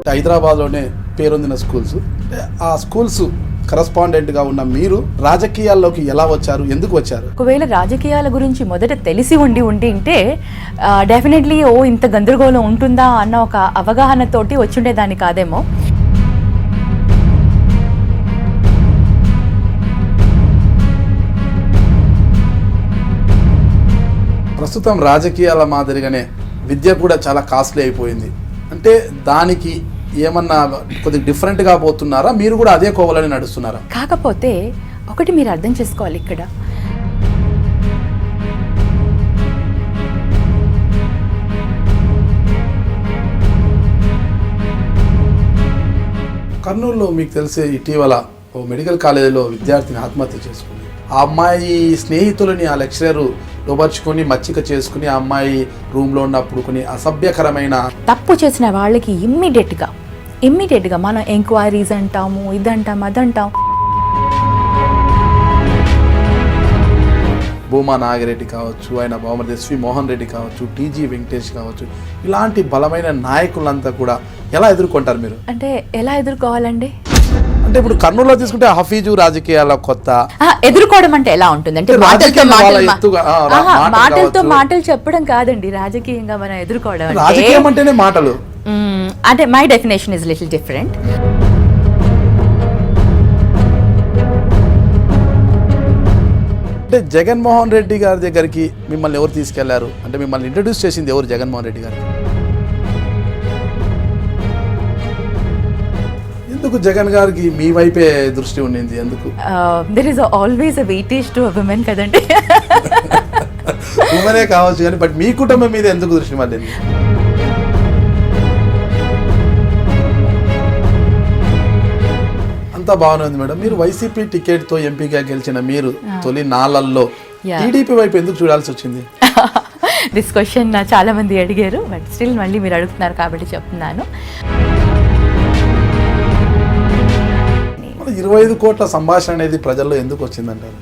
హైదరాబాద్లోనే పేరొందిన స్కూల్స్, ఆ స్కూల్స్ కరస్పాండెంట్గా ఉన్న మీరు రాజకీయాల్లోకి ఎలా వచ్చారు, ఎందుకు వచ్చారు? ఒకవేళ రాజకీయాల గురించి మొదట తెలిసి ఉంటే డెఫినెట్లీ ఇంత గందరగోళం ఉంటుందా అన్న ఒక అవగాహనతోటి వచ్చుండేదాన్ని కాదేమో. ప్రస్తుతం రాజకీయాల మాదిరిగానే విద్య కూడా చాలా కాస్ట్లీ అయిపోయింది. అంటే దానికి ఏమన్నా కొద్దిగా డిఫరెంట్గా పోతున్నారా, మీరు కూడా అదే కోవలని నడుస్తున్నారా? కాకపోతే ఒకటి మీరు అర్థం చేసుకోవాలి, ఇక్కడ కర్నూలులో మీకు తెలిసే ఇటీవల ఓ మెడికల్ కాలేజీలో విద్యార్థిని ఆత్మహత్య చేసుకుంది. ఆ అమ్మాయి స్నేహితులని ఆ లెక్చరర్ లోపరుచుకొని మచ్చిక చేసుకుని ఆ అమ్మాయి రూమ్లో ఉన్నప్పుడు కొన్ని అసభ్యకరమైన తప్పు చేసిన వాళ్ళకి ఇమ్మీడియట్గా మనం ఎంక్వైరీస్ అంటాము, ఇదంటాం అదంటాం. భూమా నాగిరెడ్డి కావచ్చు, ఆయన బావమరిది ఎస్వి మోహన్ రెడ్డి కావచ్చు, టీజీ వెంకటేష్ కావచ్చు, ఇలాంటి బలమైన నాయకులంతా కూడా ఎలా ఎదుర్కొంటారు మీరు? అంటే ఎలా ఎదుర్కోవాలండి? అంటే ఇప్పుడు కర్నూలులో తీసుకుంటే హఫీజు రాజకీయాల కొత్త ఎదుర్కోవడం అంటే ఎలా ఉంటుంది అంటే మాటలతో చెప్పడం కాదండి. రాజకీయంగా మనం ఎదుర్కోవడం రాజకీయం అంటేనే మాటలు. అంటే my definition is little different. అంటే జగన్మోహన్ రెడ్డి గారి దగ్గరికి మిమ్మల్ని ఎవరు తీసుకెళ్లారు? అంటే మిమ్మల్ని ఇంట్రడ్యూస్ చేసింది ఎవరు జగన్మోహన్ రెడ్డి గారికి? ఎందుకు జగన్ గారికి మీ వైపే దృష్టి ఉండింది? ఎందుకు? There is always a weightage to a women కదండి. ఉమెనే కావచ్చు కానీ బట్ మీ కుటుంబం మీద ఎందుకు దృష్టి మళ్ళీ? అంతా బాగానే ఉంది మేడం. మీరు వైసీపీ టికెట్ తో ఎంపీగా గెలిచిన మీరు తొలి నాళ్ళల్లో టీడీపీ వైపు ఎందుకు చూడాల్సి వచ్చింది? దిస్ క్వశ్చన్ చాలా మంది అడిగారు, బట్ స్టిల్ మళ్ళీ మీరు అడుగుతున్నారు కాబట్టి చెప్తున్నాను. 25 కోట్ల సంభాషణ అనేది ప్రజల్లో ఎందుకు వచ్చిందంటారు?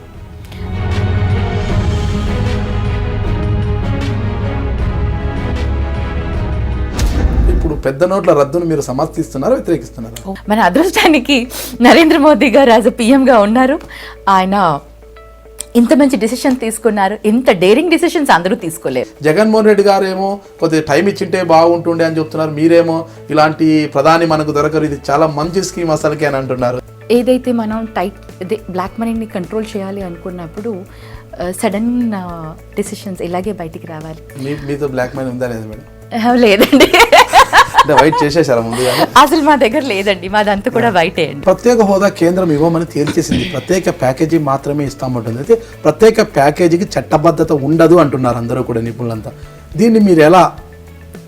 ఇప్పుడు పెద్ద నోట్ల రద్దును మీరు సమర్థిస్తున్నారా, వ్యతిరేకిస్తున్నారా? మన అదృష్టానికి నరేంద్ర మోదీ గారు యాజ్ పిఎంగా ఉన్నారు. ఆయన ఇంత మంచి డిసిషన్ తీసుకున్నారు. ఇంత డేరింగ్ డిసిషన్స్ అందరూ తీసుకోలేరు. జగన్మోహన్ రెడ్డి గారు ఏమో కొద్దిగా టైం ఇచ్చింటే బాగుంటుండే అని చెప్తున్నారు. మీరేమో ఇలాంటి ప్రధాని మనకు దొరకరు, ఇది చాలా మంచి స్కీమ్ అసలుకి అని అంటున్నారు. ఏదైతే మనం బ్లాక్ మనీని కంట్రోల్ చేయాలి అనుకున్నప్పుడు సడన్ డిసిషన్స్ ఇలాగే బయటికి రావాలి. మీతో బ్లాక్ మనీ ఉందా లేదా మేడం? లేదండి, వైట్ చేసేసారా ముందుగా? అసలు మా దగ్గర లేదండి, మాదంతా కూడా వైటే అండి. ప్రత్యేక హోదా కేంద్రం ఇవ్వమని తేల్చేసింది, ప్రత్యేక ప్యాకేజీ మాత్రమే ఇస్తామంటుంది. అయితే ప్రత్యేక ప్యాకేజీకి చట్టబద్ధత ఉండదు అంటున్నారు అందరూ కూడా నిపుణులంతా. దీన్ని మీరు ఎలా?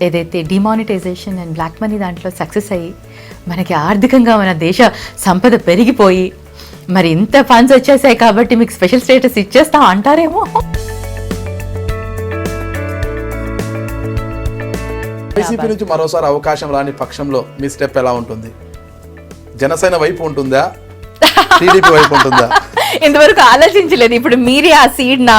ఏదైతే డిమానిటైజేషన్ అండ్ బ్లాక్ మనీ దాంట్లో సక్సెస్ అయ్యి మనకి ఆర్థికంగా మన దేశ సంపద పెరిగిపోయి మరి ఇంత ఫండ్స్ వచ్చేసాయి కాబట్టి మీకు స్పెషల్ స్టేటస్ ఇచ్చేస్తాం అంటారేమో. వైసీపీ నుంచి మరోసారి అవకాశం రాని పక్షంలో మీ స్టెప్ ఎలా ఉంటుంది? జనసేన వైపు ఉంటుందా, టీడీపీ వైపు ఉంటుందా? ఇంతవరకు ఆలోచించలేదు. ఇప్పుడు మీరే ఆ సీడ్ నా